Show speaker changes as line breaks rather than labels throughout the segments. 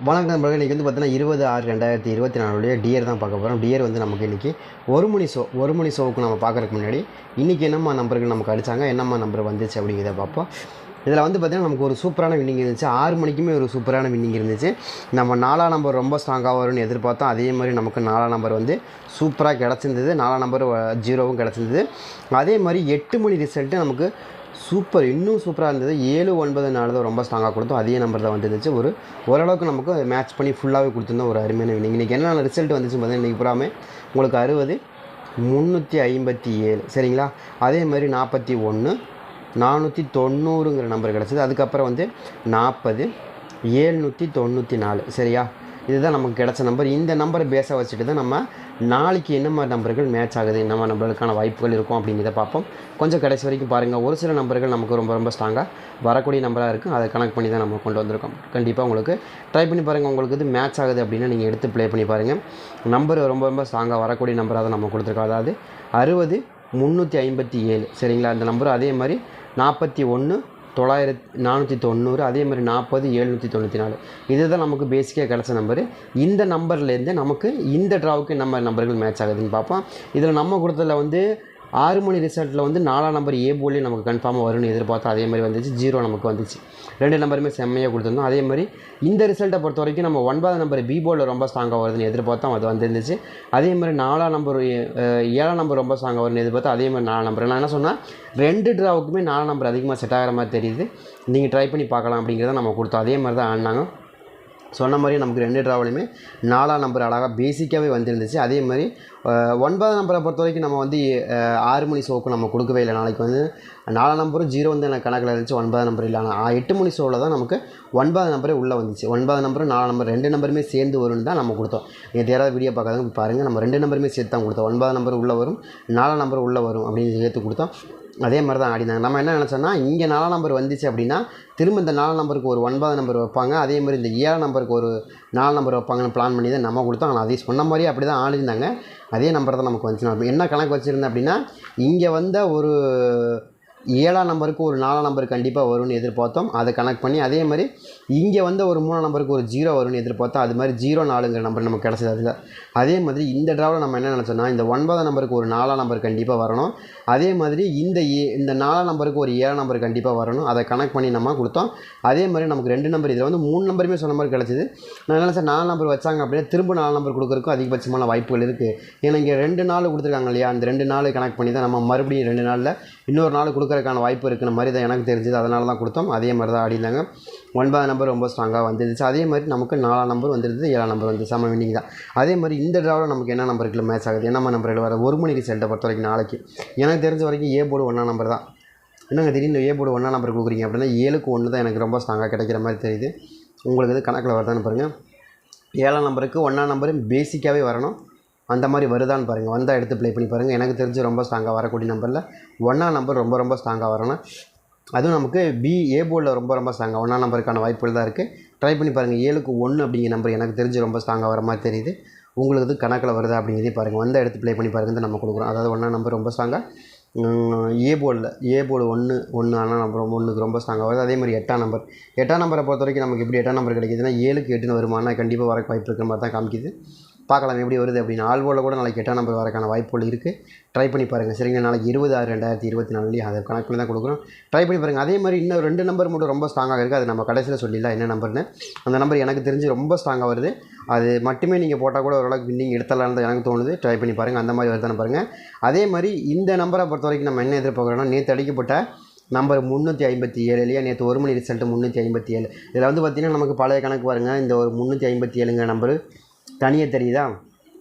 வணக்கம் நண்பர்களே. இன்றைக்கி வந்து பார்த்தீங்கன்னா 20/6/2024 டியர் தான் பார்க்க போகிறோம். டியர் வந்து நமக்கு இன்றைக்கி ஒரு மணி ஷோவுக்கு நம்ம பார்க்குறதுக்கு முன்னாடி இன்றைக்கி என்னம்மா நம்பர்கள் நமக்கு அடித்தாங்க, என்னம்மா நம்பர் வந்துச்சு அப்படிங்கிறத பார்ப்போம். இதில் வந்து பார்த்திங்கன்னா நமக்கு ஒரு சூப்பரான வின்னிங் இருந்துச்சு. 6 மணிக்குமே ஒரு சூப்பரான வின்னிங் இருந்துச்சு. நம்ம 4ஆம் நம்பர் ரொம்ப ஸ்ட்ராங்காக வரும்னு எதிர்பார்த்தோம். அதே மாதிரி நமக்கு 4ஆம் நம்பர் வந்து சூப்பராக கிடச்சிருந்தது. 4ஆம் நம்பர் 0வும் கிடச்சிருந்தது. அதே மாதிரி 8 மணி ரிசல்ட்டு நமக்கு இன்னும் சூப்பராக இருந்தது. 7, 9, 4 தான் ரொம்ப ஸ்ட்ராங்காக கொடுத்தோம். அதே நம்பர் தான் வந்துருந்துச்சு. ஓரளவுக்கு நமக்கு மேட்ச் பண்ணி ஃபுல்லாகவே கொடுத்துருந்தோம். ஒரு அருமையான வின்னிங். இன்றைக்கி என்ன ரிசல்ட் வந்துச்சு பார்த்தீங்கன்னா, இன்றைக்கி பூராமே உங்களுக்கு 60, 357 சரிங்களா. அதே மாதிரி 41, 490ங்கிற நம்பர் கிடச்சிது. அதுக்கப்புறம் வந்து 40, 794 சரியா. இதுதான் நமக்கு கிடச்ச நம்பர். இந்த நம்பரை பேஸாக வச்சுட்டு தான் நம்ம நாளைக்கு என்ன மாதிரி நம்பர்கள் மேட்ச் ஆகுது, என்ன மாதிரி நம்பர்களுக்கான வாய்ப்புகள் இருக்கும் அப்படிங்கிறத பார்ப்போம். கொஞ்சம் கடைசி வரைக்கும் பாருங்கள். ஒரு சில நம்பர்கள் நமக்கு ரொம்ப ரொம்ப ஸ்ட்ராங்காக வரக்கூடிய நம்பராக இருக்குது. அதை கனெக்ட் பண்ணி தான் நம்ம கொண்டு வந்திருக்கோம். கண்டிப்பாக உங்களுக்கு ட்ரை பண்ணி பாருங்கள். உங்களுக்கு இது மேட்ச் ஆகுது அப்படின்னா நீங்கள் எடுத்து ப்ளே பண்ணி பாருங்கள். நம்பர் ரொம்ப ரொம்ப ஸ்ட்ராங்காக வரக்கூடிய நம்பராக தான் நம்ம கொடுத்துருக்கோம். அதாவது 60, 357 சரிங்களா. அந்த நம்பரும் அதே மாதிரி 41, 490 அதே மாதிரி 40, 794 இதுதான் நமக்கு பேசிக்காக கிடச்ச நம்பரு. இந்த நம்பர்லேருந்து நமக்கு இந்த ட்ராவுக்கு நம்ம நம்பர்கள் மேட்ச் ஆகுதுன்னு பார்ப்போம். இதில் நம்ம கொடுத்ததில் வந்து 6 மணி ரிசல்ட்டில் வந்து 4ஆம் நம்பர் ஏ போர்ட்லேயும் நமக்கு கன்ஃபார்மாக வரும்னு எதிர்பார்த்தோம். அதே மாதிரி வந்துச்சு. 0 நமக்கு வந்துச்சு. 2 நம்பருமே செம்மையாக கொடுத்துருந்தோம். அதே மாதிரி இந்த ரிசல்ட்டை பொறுத்த வரைக்கும் நம்ம 9ஆம் நம்பர் பி போர்டில் ரொம்ப ஸ்ட்ராங்காக வருதுன்னு எதிர்பார்த்தோம். அது வந்துருந்துச்சு. அதே மாதிரி 4ஆம் நம்பர் 7ஆம் நம்பர் ரொம்ப ஸ்ட்ராங்காக வரும்னு எதிர்பார்த்தோம். அதே மாதிரி 4 நம்பர். நான் என்ன சொன்னால் 2 ட்ராவுக்குமே 4 நம்பர் அதிகமாக செட் ஆகிற மாதிரி தெரியுது. நீங்கள் ட்ரை பண்ணி பார்க்கலாம் அப்படிங்கிறத நம்ம கொடுத்தோம். அதே மாதிரி தான் ஆடினாங்க. சொன்ன மாதிரி நமக்கு 2 ட்ராவலுமே 4ஆம் நம்பர் அழகாக பேசிக்காகவே வந்துருந்துச்சு. அதே மாதிரி 9ஆம் நம்பரை பொறுத்த வரைக்கும் நம்ம வந்து 6 மணி ஷோவுக்கு நம்ம கொடுக்கவே இல்லை. நாளைக்கு வந்து 4ஆம் நம்பரும் 0 வந்து எனக்கு கணக்கில் இருந்துச்சு. 9ஆம் நம்பர் இல்லை. ஆனால் 8 மணி ஷோவில் தான் நமக்கு 9ஆம் நம்பரே உள்ளே வந்துச்சு. 9ஆம் நம்பரும் 4ஆம் நம்பர் 2 நம்பருமே சேர்ந்து வரும்னு தான் நம்ம கொடுத்தோம். நேற்று யாராவது வீடியோ பார்க்காதவங்க பாருங்கள். நம்ம 2 நம்பருமே சேர்த்து தான் கொடுத்தோம். 9ஆம் நம்பர் உள்ளே வரும், 4ஆம் நம்பர் உள்ளே வரும் அப்படின்னு சேர்த்து கொடுத்தோம். அதே மாதிரி தான் ஆடினாங்க. நம்ம என்ன நினச்சோன்னா, இங்கே 4ஆம் நம்பர் வந்துச்சு அப்படின்னா திரும்ப இந்த 4ஆம் நம்பருக்கு ஒரு 9ஆம் நம்பர் வைப்பாங்க. அதே மாதிரி இந்த 7ஆம் நம்பருக்கு ஒரு 4 நம்பர் வைப்பாங்கன்னு பிளான் பண்ணி தான் நம்ம கொடுத்தோம். ஆனால் அதே சொன்ன மாதிரியே அப்படி தான் ஆடிருந்தாங்க. அதே நம்பர் தான் நமக்கு வந்துச்சு. நான் என்ன கணக்கு வச்சுருந்தேன் அப்படின்னா, இங்கே வந்த ஒரு 7ஆம் நம்பருக்கு ஒரு 4ஆம் நம்பர் கண்டிப்பாக வரும்னு எதிர்பார்த்தோம். அதை கனெக்ட் பண்ணி அதே மாதிரி இங்கே வந்து ஒரு 3ஆம் நம்பருக்கு ஒரு 0 வரும்னு எதிர்பார்த்தோம். அது மாதிரி 04ங்கிற நம்பர் நமக்கு கிடச்சிது. அதில் அதே மாதிரி இந்த ட்ராவில் நம்ம என்ன நினச்சோன்னா, இந்த 9ஆம் நம்பருக்கு ஒரு 4ஆம் நம்பர் கண்டிப்பாக வரணும். அதே மாதிரி இந்த 4ஆம் நம்பருக்கு ஒரு 7ஆம் நம்பர் கண்டிப்பாக வரணும். அதை கனெக்ட் பண்ணி நம்ம கொடுத்தோம். அதே மாதிரி நமக்கு 2 நம்பர் இதில் வந்து 3 நம்பருமே சொன்ன மாதிரி கிடச்சிது. நான் என்ன சார் 4 நம்பர் வச்சாங்க அப்படின்னா திரும்ப 4 நம்பர் கொடுக்குறதுக்கும் அதிகபட்சமான வாய்ப்புகள் இருக்குது. ஏன்னா இங்கே 2 நாள் கொடுத்துருக்காங்க இல்லையா. அந்த 2 நாள் கனெக்ட் பண்ணி தான் நம்ம மறுபடியும் 2 நாளில் இன்னொரு நாள் கொடுக்குறதுக்கான வாய்ப்பு இருக்கிற மாதிரி தான் எனக்கு தெரிஞ்சது. அதனால தான் கொடுத்தோம். அதே மாதிரி தான் ஆடினாங்க. 9ஆம் நம்பர் ரொம்ப ஸ்ட்ராங்காக வந்துருந்துச்சு. அதே மாதிரி நமக்கு 4ஆம் நம்பர் வந்துருது, 7ஆம் நம்பர் வந்து செம வின்னிங் தான். அதே மாதிரி இந்த ட்ராவில் நமக்கு என்ன நம்பருக்கு மேட்ச் ஆகுது, என்ன நம்பர்கள் வர ஒரு மணி ரிசல்ட்டை பொறுத்த வரைக்கும் நாளைக்கு எனக்கு தெரிஞ்ச வரைக்கும் ஏ போர்டு 1ஆம் நம்பர் தான். என்னங்க திடீர்னு ஏ போர்டு 1ஆம் நம்பர் கொடுக்குறீங்க அப்படின்னா 7க்கு 1 தான் எனக்கு ரொம்ப ஸ்ட்ராங்காக கிடைக்கிற மாதிரி தெரியுது. உங்களுக்கு இது கணக்கில் வருதான்னு பாருங்கள். 7ஆம் நம்பருக்கு 1ஆம் நம்பர் பேசிக்காகவே வரணும். அந்த மாதிரி வருதான்னு பாருங்கள். வந்தால் எடுத்து ப்ளே பண்ணி பாருங்கள். எனக்கு தெரிஞ்சு ரொம்ப ஸ்ட்ராங்காக வரக்கூடிய நம்பரில் 1ஆம் நம்பர் ரொம்ப ரொம்ப ஸ்ட்ராங்காக வரணும். அதுவும் நமக்கு ஏ போர்டில் ரொம்ப ரொம்ப ஸ்ட்ராங்காக 1ஆம் நம்பருக்கான வாய்ப்புகள் தான் இருக்குது. ட்ரை பண்ணி பாருங்கள். 7க்கு 1 அப்படிங்கிற நம்பர் எனக்கு தெரிஞ்சு ரொம்ப ஸ்ட்ராங்காக வர மாதிரி தெரியுது. உங்களுக்கு இது கணக்கில் வருதா அப்படிங்கிறதையும் பாருங்கள். வந்தால் எடுத்து ப்ளே பண்ணி பாருங்கள். நம்ம கொடுக்குறோம். அதாவது 1ஆம் நம்பர் ரொம்ப ஸ்ட்ராங்காக ஏ போர்டு 1 ஆனால் நம்பர் 1க்கு ரொம்ப ஸ்ட்ராங்காக வருது. அதே மாதிரி 8ஆம் நம்பரை பொறுத்த வரைக்கும் நமக்கு எப்படி 8ஆம் நம்பர் கிடைக்குதுன்னா 7க்கு 8ன்னு வருமானா கண்டிப்பாக வர வாய்ப்பு இருக்கிற மாதிரி தான் காமிக்குது. பார்க்கலாம் எப்படி வருது அப்படின்னு. ஆல்போர்டில் கூட நாளைக்கு 8ஆம் நம்பர் வரக்கான வாய்ப்புகள் இருக்குது. ட்ரை பண்ணி பாருங்கள். சரிங்க. நாளைக்கு 20/6/2024 அதை கனெக்ட் பண்ணி தான் கொடுக்குறோம். ட்ரை பண்ணி பாருங்கள். அதே மாதிரி இன்னும் 2 நம்பர் மட்டும் ரொம்ப ஸ்ட்ராங்காக இருக்குது. அது நம்ம கடைசியில் சொல்லிடலாம் என்ன நம்பர்னு. அந்த நம்பர் எனக்கு தெரிஞ்சு ரொம்ப ஸ்ட்ராங்காக வருது. அது மட்டுமே நீங்கள் போட்டால் கூட ஓரளவுக்கு வின்னிங் எடுத்துடலான்னு தான் எனக்கு தோணுது. ட்ரை பண்ணி பாருங்கள். அந்த மாதிரி வருதானு பாருங்கள். அதே மாதிரி இந்த நம்பரை பொறுத்த வரைக்கும் நம்ம என்ன எதிர்பார்க்குறோன்னா, நேற்று அடிக்கப்பட்ட நம்பர் 357 இல்லையா. நேற்று ஒரு மணி ரிசல்ட்டு 357. இதில் வந்து பார்த்திங்கன்னா நமக்கு பழைய கணக்கு பாருங்கள். இந்த ஒரு 357ங்கிற நம்பரு தனியாக தெரியுதா.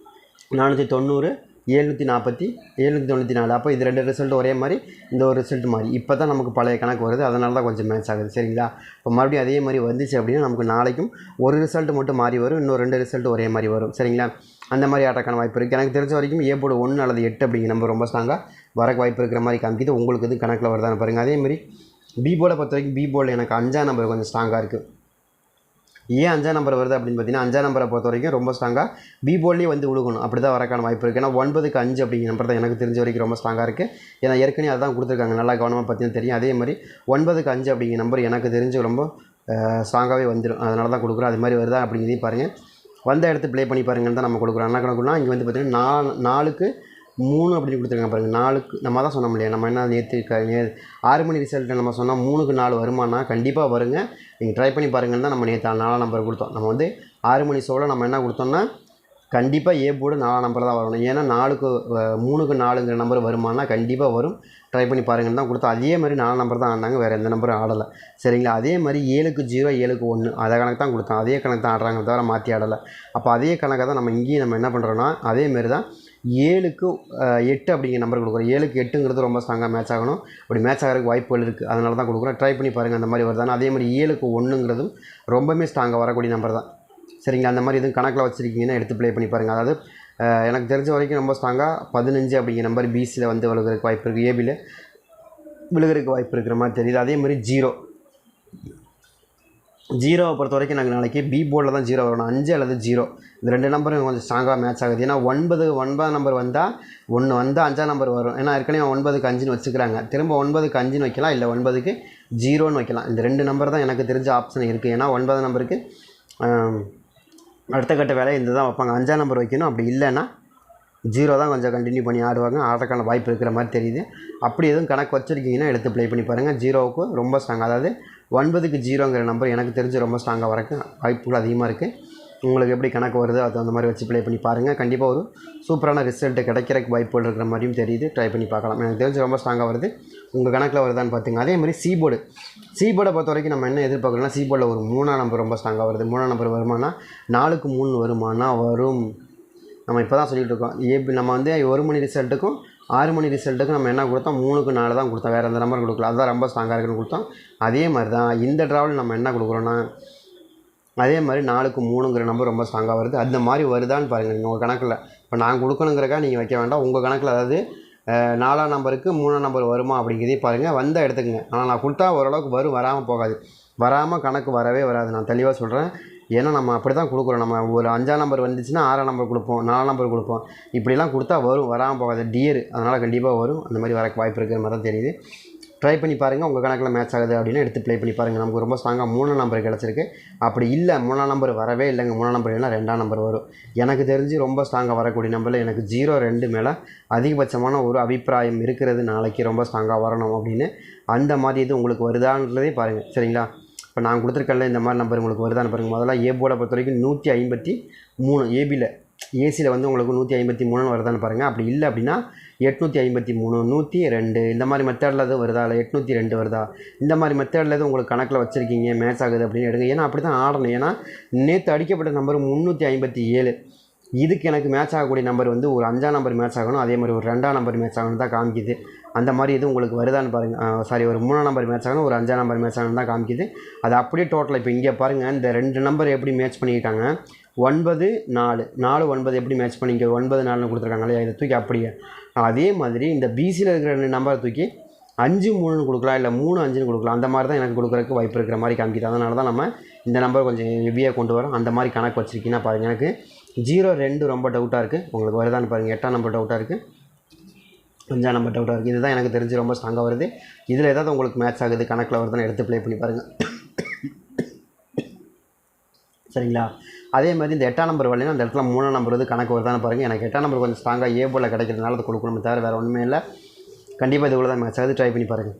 490, 794. அப்போ இது 2 ரிசல்ட் ஒரே மாதிரி, இந்த ஒரு ரிசல்ட் மாதிரி. இப்போ தான் நமக்கு பழைய கணக்கு வருது. அதனால தான் கொஞ்சம் மேட்ச் ஆகுது. சரிங்களா. இப்போ மறுபடியும் அதே மாதிரி வந்துச்சு அப்படின்னா நமக்கு நாளைக்கும் ஒரு ரிசல்ட் மட்டும் மாறி வரும், இன்னும் 2 ரிசல்ட் ஒரே மாதிரி வரும். சரிங்களா. அந்த மாதிரி ஆட்டக்கான வாய்ப்பு இருக்குது. எனக்கு தெரிஞ்ச வரைக்கும் ஏ போர்டு 1 அல்லது 8 அப்படிங்கிற நம்பர் ரொம்ப ஸ்ட்ராங்காக வரக்கு வாய்ப்பு இருக்கிற மாதிரி காமிக்குது. உங்களுக்கு இது கணக்கில் வருதான்னு பாருங்கள். அதே மாதிரி பி போர்டை பொறுத்த வரைக்கும் பி போர்டில் எனக்கு 5ஆம் நம்பர் கொஞ்சம் ஸ்ட்ராங்காக இருக்குது. ஏன் 5ஆம் நம்பர் வருது அப்படின்னு பார்த்தீங்கன்னா, 5ஆம் நம்பரை பொறுத்த வரைக்கும் ரொம்ப ஸ்ட்ராங்காக பி போர்ட்லேயே வந்து விழுகணும். அப்படி தான் வரக்கான வாய்ப்பு இருக்குது. ஏன்னா 9க்கு 5 அப்படிங்கிற நம்பர் தான் எனக்கு தெரிஞ்ச வரைக்கும் ரொம்ப ஸ்ட்ராங்காக இருக்குது. ஏன்னா ஏற்கனவே அதான் கொடுத்துருக்காங்க. நல்லா கவனமாக பார்த்தீங்கன்னா தெரியும். அதே மாதிரி 9க்கு 5 அப்படிங்கிற நம்பர் எனக்கு தெரிஞ்சு ரொம்ப ஸ்ட்ராங்காகவே வந்துடும். அதனால தான் கொடுக்குறோம். அது மாதிரி வருதா அப்படிங்கிறதையும் பாருங்கள். வந்த இடத்து ப்ளே பண்ணி பாருங்கன்னு தான் நம்ம கொடுக்குறோம். என்ன கணக்குன்னா இங்கே வந்து பார்த்திங்கன்னா 4க்கு 3 அப்படின்னு கொடுத்துருக்காங்க பாருங்கள். 4க்கு நம்ம தான் சொன்னோம் இல்லையா, நம்ம என்ன நேற்று 6 மணி ரிசல்ட்டு நம்ம சொன்னால் 3க்கு 4 வருமானா கண்டிப்பாக வருங்க. நீங்கள் ட்ரை பண்ணி பாருங்கன்னு தான் நம்ம நேற்று 4 நம்பர் கொடுத்தோம். நம்ம வந்து 6 மணி ஷோவில் நம்ம என்ன கொடுத்தோம்னா கண்டிப்பாக ஏ போர்டு 4 நம்பர் தான் வரணும். ஏன்னா 3க்கு 4ங்கிற நம்பர் வருமானா கண்டிப்பாக வரும். ட்ரை பண்ணி பாருங்கன்னு தான் கொடுத்தோம். அதே மாதிரி 4 நம்பர் தான் ஆடினாங்க, வேறு எந்த நம்பரும் ஆடலை. சரிங்களா? அதே மாதிரி 7க்கு 0 7க்கு 1 அதை கணக்கு தான் கொடுத்தோம். அதே கணக்கு தான் ஆடுறாங்க, தவிர மாற்றி ஆடலை. அப்போ அதே கணக்கை தான் நம்ம இங்கேயும் நம்ம என்ன பண்ணுறோன்னா அதேமாரி தான் 7க்கு 8 அப்படிங்கிற நம்பர் கொடுக்குறோம். 7க்கு 8ங்கிறது ரொம்ப ஸ்ட்ராங்காக மேட்ச் ஆகணும். அப்படி மேட்ச் ஆகிறதுக்கு வாய்ப்புகள் இருக்குது. அதனால தான் கொடுக்குறோம். ட்ரை பண்ணி பாருங்கள் அந்த மாதிரி வருதானே. அதே மாதிரி 7க்கு 1ங்கிறதும் ரொம்பவே ஸ்ட்ராங்காக வரக்கூடிய நம்பர் தான். சரிங்களா? அந்த மாதிரி எதுவும் கணக்கில் வச்சுருக்கீங்கன்னா எடுத்து ப்ளே பண்ணி பாருங்கள். அதாவது எனக்கு தெரிஞ்ச வரைக்கும் ரொம்ப ஸ்ட்ராங்காக 15 அப்படிங்கிற நம்பர் பிசியில் வந்து விழுகிறதுக்கு வாய்ப்பு இருக்குது, ஏபியில் விழுகிறதுக்கு வாய்ப்பு இருக்கிற மாதிரி தெரியுது. அதே மாதிரி 0வை பொறுத்த வரைக்கும் நாங்கள் நாளைக்கு பி போர்டில் தான் 0 வரணும். 5 அல்லது 0 இந்த 2 நம்பரும் கொஞ்சம் ஸ்ட்ராங்காக மேட்ச் ஆகுது. ஏன்னா 9 நம்பர் வந்தால் 1 வந்தால் 5ஆம் நம்பர் வரும். ஏன்னா ஏற்கனவே 9க்கு 5ன்னு வச்சுக்கிறாங்க. திரும்ப 9க்கு 5ன்னு வைக்கலாம், இல்லை 9க்கு 0ன்னு வைக்கலாம். இந்த 2 நம்பர் தான் எனக்கு தெரிஞ்ச ஆப்ஷன் இருக்குது. ஏன்னா 9 நம்பருக்கு அடுத்த கட்ட வேலை இந்த தான் வைப்பாங்க. 5ஆம் நம்பர் வைக்கணும். அப்படி இல்லைன்னா 0 தான் கொஞ்சம் கண்டினியூ பண்ணி ஆடுவாங்க. ஆடுறதுக்கான வாய்ப்பு இருக்கிற மாதிரி தெரியுது. அப்படி எதுவும் கணக்கு வச்சுருக்கீங்கன்னா எடுத்து ப்ளே பண்ணி பாருங்கள். 0வுக்கு ரொம்ப ஸ்ட்ராங்காக, அதாவது 9க்கு 0ங்கிற நம்பர் எனக்கு தெரிஞ்சு ரொம்ப ஸ்ட்ராங்காக வரக்கு வாய்ப்புகள் அதிகமாக இருக்குது. உங்களுக்கு எப்படி கணக்கு வருதோ அது அந்த மாதிரி வச்சு ப்ளே பண்ணி பாருங்கள். கண்டிப்பாக ஒரு சூப்பரான ரிசல்ட்டு கிடைக்கிறக்கு வாய்ப்புகள் இருக்கிற மாதிரியும் தெரியுது. ட்ரை பண்ணி பார்க்கலாம். எனக்கு தெரிஞ்சு ரொம்ப ஸ்ட்ராங்காக வருது. உங்கள் கணக்கில் வருதான்னு பார்த்துங்க. அதே மாதிரி சி போர்டை பொறுத்த வரைக்கும் நம்ம என்ன எதிர்பார்க்குறோம்னா சி போர்டில் ஒரு 3ஆம் நம்பர் ரொம்ப ஸ்ட்ராங்காக வருது. 3ஆம் நம்பர் வருமானா 4க்கு 3 வருமானா வரும். நம்ம இப்போ தான் சொல்லிகிட்டு இருக்கோம். ஏபி நம்ம வந்து 1 மணி ரிசல்ட்டுக்கும் 6 மணி ரிசல்ட்டுக்கும் நம்ம என்ன கொடுத்தோம், 3க்கு 4 தான் கொடுத்தோம். வேறு எந்த நம்பர் கொடுக்கல. அதுதான் ரொம்ப ஸ்ட்ராங்காக இருக்குன்னு கொடுத்தோம். அதே மாதிரி தான் இந்த ட்ராவல் நம்ம என்ன கொடுக்குறோன்னா அதே மாதிரி 4க்கு 3ங்கிற நம்பர் ரொம்ப ஸ்ட்ராங்காக வருது. அந்த மாதிரி வருதான்னு பாருங்கள் நீங்கள் உங்கள் கணக்கில். இப்போ நான் கொடுக்கணுங்கிறக்கா நீங்கள் வைக்க வேண்டாம். உங்கள் கணக்கில் அதாவது 4ஆம் நம்பருக்கு 3ஆம் நம்பர் வருமா அப்படிங்கிறதையும் பாருங்கள். வந்தால் எடுத்துக்கங்க. ஆனால் நான் கொடுத்தா ஓரளவுக்கு வரும், வராமல் போகாது. வராமல் கணக்கு வரவே வராது. நான் தெளிவாக சொல்கிறேன். ஏன்னா நம்ம அப்படி தான் கொடுக்குறோம். நம்ம ஒரு 5ஆம் நம்பர் வந்துச்சுன்னா 6ஆம் நம்பர் கொடுப்போம், 4ஆம் நம்பர் கொடுப்போம். இப்படிலாம் கொடுத்தா வரும், வராமல் போகாது. டியர் அதனால் கண்டிப்பாக வரும். அந்த மாதிரி வரக்கு வாய்ப்பு இருக்கிற மாதிரி தான் தெரியுது. ட்ரை பண்ணி பாருங்கள். உங்கள் கணக்கில் மேட்ச் ஆகுது அப்படின்னா எடுத்து ப்ளே பண்ணி பாருங்கள். நமக்கு ரொம்ப ஸ்ட்ராங்காக 3ஆம் நம்பர் கிடச்சிருக்கு. அப்படி இல்லை 3ஆம் நம்பர் வரவே இல்லைங்க, 3ஆம் நம்பர் இல்லைனா 2ஆம் நம்பர் வரும். எனக்கு தெரிஞ்சு ரொம்ப ஸ்ட்ராங்காக வரக்கூடிய நம்பரில் எனக்கு 0 2 மேலே அதிகபட்சமான ஒரு அபிப்பிராயம் இருக்கிறது. நாளைக்கு ரொம்ப ஸ்ட்ராங்காக வரணும் அப்படின்னு அந்த மாதிரி இது உங்களுக்கு வருதான்றதே பாருங்கள். சரிங்களா? இப்போ நான் கொடுத்துருக்கல இந்த மாதிரி நம்பர் உங்களுக்கு வருதான்னு பாருங்கள். முதல்ல ஏ போர்டை பொறுத்த வரைக்கும் 153 ஏபியில், ஏசியில் வந்து உங்களுக்கு 153 வருதான்னு பாருங்கள். அப்படி இல்லை அப்படின்னா 853 102 இந்த மாதிரி மெத்தடில் எதுவும் வருதா, இல்லை 802 வருதா, இந்த மாதிரி மெத்தடில் எதுவும் உங்களுக்கு கணக்கில் வச்சுருக்கீங்க மேட்ச் ஆகுது அப்படின்னு எடுங்க. ஏன்னா அப்படி தான் ஆடணும். ஏன்னா நேற்று அடிக்கப்பட்ட நம்பர் 357. இதுக்கு எனக்கு மேட்ச் ஆகக்கூடிய நம்பர் வந்து ஒரு 5ஆம் நம்பர் மேட்ச் ஆகணும். அதே மாதிரி ஒரு 2ஆம் நம்பர் மேட்ச் ஆகணும் தான் காமிக்குது. அந்த மாதிரி எதுவும் உங்களுக்கு வருதான்னு பாருங்கள். ஒரு 3ஆம் நம்பர் மேட்ச் ஆகணும், ஒரு 5ஆம் நம்பர் மேட்ச் ஆகணும் தான் காமிக்குது. அது அப்படியே டோட்டலாக இப்போ இங்கே பாருங்கள். இந்த 2 நம்பர் எப்படி மேட்ச் பண்ணியிருக்காங்க, 9 4 4 9 எப்படி மேட்ச் பண்ணி இங்கே 9 4ன்னு கொடுத்துருக்காங்க இல்லையா, இதை தூக்கி அப்படியே அதே மாதிரி இந்த பிசியில் இருக்கிற 2 நம்பரை தூக்கி 5 3ன்னு கொடுக்கலாம், இல்லை 3 5ன்னு கொடுக்கலாம். அந்த மாதிரி தான் எனக்கு கொடுக்குறதுக்கு வாய்ப்பு இருக்கிற மாதிரி காமிக்குது. அதனால தான் நம்ம இந்த நம்பர் கொஞ்சம் ஹெவியாக கொண்டு வரோம். அந்த மாதிரி கணக்கு வச்சுருக்கீங்கன்னா பாருங்கள். எனக்கு 0 2 ரொம்ப டவுட்டாக இருக்குது. உங்களுக்கு வருதான்னு பாருங்கள். 8ஆம் நம்பர் டவுட்டாக இருக்குது, 5ஆம் நம்பர் டவுட்டாக இருக்குது. இதுதான் எனக்கு தெரிஞ்சு ரொம்ப ஸ்ட்ராங்காக வருது. இதில் ஏதாவது உங்களுக்கு மேட்ச் ஆகுது கணக்கில் வருதுன்னு எடுத்து ப்ளே பண்ணி பாருங்கள். சரிங்களா? அதே மாதிரி இந்த 8ஆம் நம்பர் வரலைன்னா அந்த இடத்துல 3ஆம் நம்பர் வந்து கணக்கு வருதான்னு பாருங்கள். எனக்கு 8ஆம் நம்பர் கொஞ்சம் ஸ்ட்ராங்காக ஏ போர்டில் கிடைக்கிறதுனால அது கொடுக்கணுமே தவிர வேறு ஒன்றுமே இல்லை. கண்டிப்பாக இது கூட தான் மேட்ச் ஆகுது. ட்ரை பண்ணி பாருங்கள்.